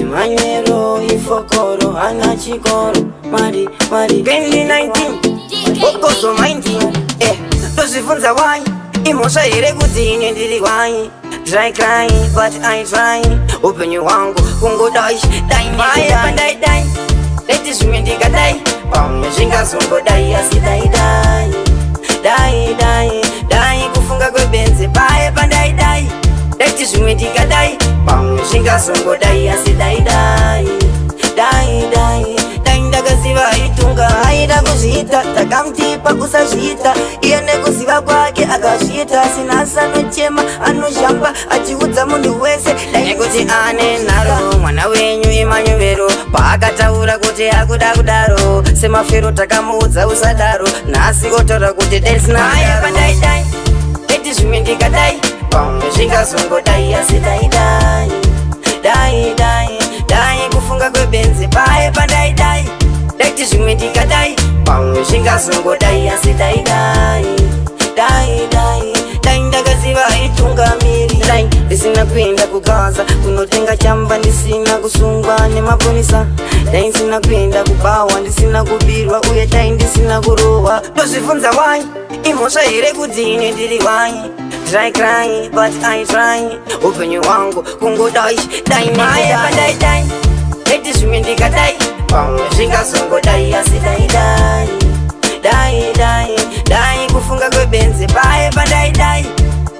Imanyero ifokoro ana chikoro Mari 2019 Okoso 19 Tozifunza why Imosha ire kuti ine ndiri why Try crying but I trying Upenyu wangu kungo daish Dai mae pandai dai Leti shumendika dai Paume shinga sungo dai asi dai dai Dai dai dai kufunga kwe benze Pae pandai dai Leti shumendika dai Paume shinga sungo dai asi dai dai Dai dai dai ndakaziva itunga Haida kuzhita takamtipa kusazhita Iene kuziva kwake akazhita Sinasa nochema anoshamba achiudza munhu wese Nekuti ane nharo mwana wenyu Imanyuvero paakataura kuti akuda kudaro Semafero takamuudza usadaro Nhasi otaura kuti desinaye pandai dai Leti zvimendika dai Pamwe zvingazongodai asi dai dai Dai dai dai kufunga kwebenzi pae pandai dai Leti zvimendika dai Pamwe zvingazongodai asi dai dai Dai dai dai ndakaziva itungamiri Dai ndisina kuenda kugaza kunotenga chamba ndisina kusungwa nemaponisa Dai ndisina kuenda kubawa ndisina kubirwa uye dai ndisina kurohwa Ndozvifunza why imhosva here kuti ine ndiri why Try crying but I try Upenyu wangu kungodai Dai mae pandai dai Leti zvimendika dai Pamwe zvingazongodai asi dai dai Dai dai dai kufunga kwebenzi pae pandai dai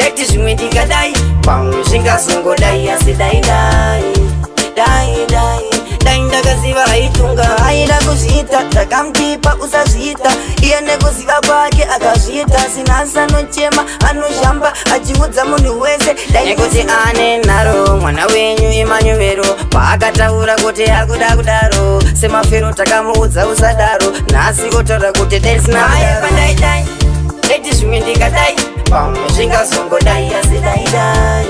Leti zvimendika dai Pamwe zvingazongodai asi dai dai Dai dai dai ndakaziva itunga Haida kuzhita takamtipa usazhita Iye nekuziva kwake akazhita Sinasa nochema anoshamba achiudza munhu wese Nekuti ane nharo mwana wenyu Imanyuvero paakataura kuti akuda kudaro Semafero takamuudza usadaro Nhasi otaura kuti desinaye pandai dai Leti zvimendika dai Pamwe zvingazongodai asi dai dai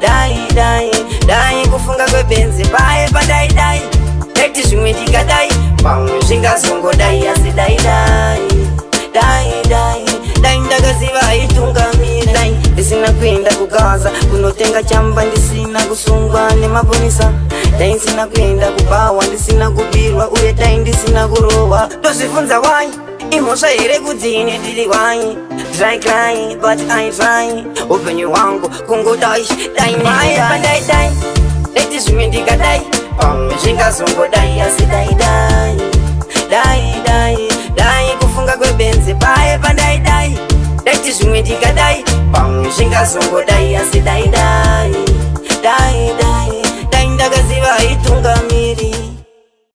Dai dai dai kufunga kwebenzi pae pandai dai Leti zvimendika dai Pamwe zvingazongodai asi dai dai Dai dai dai ndakaziva itungamiri Dai ndisina kuenda kugaza kunotenga chamba ndisina kusungwa nemaponisa Dai ndisina kuenda kubawa ndisina kubirwa uye dai ndisina kurohwa Ndozvifunza why imhosva here kuti ine ndiri why Try crying but I try Upenyu wangu kungodai Dai mae pandai dai Leti zvimendika dai Pamwe zvingazongodai asi dai dai Dai dai dai kufunga kwebenzi pae pandai dai Leti zvimendika dai Pamwe zvingazongodai asi dai dai Dai dai dai ndakaziva itungamiri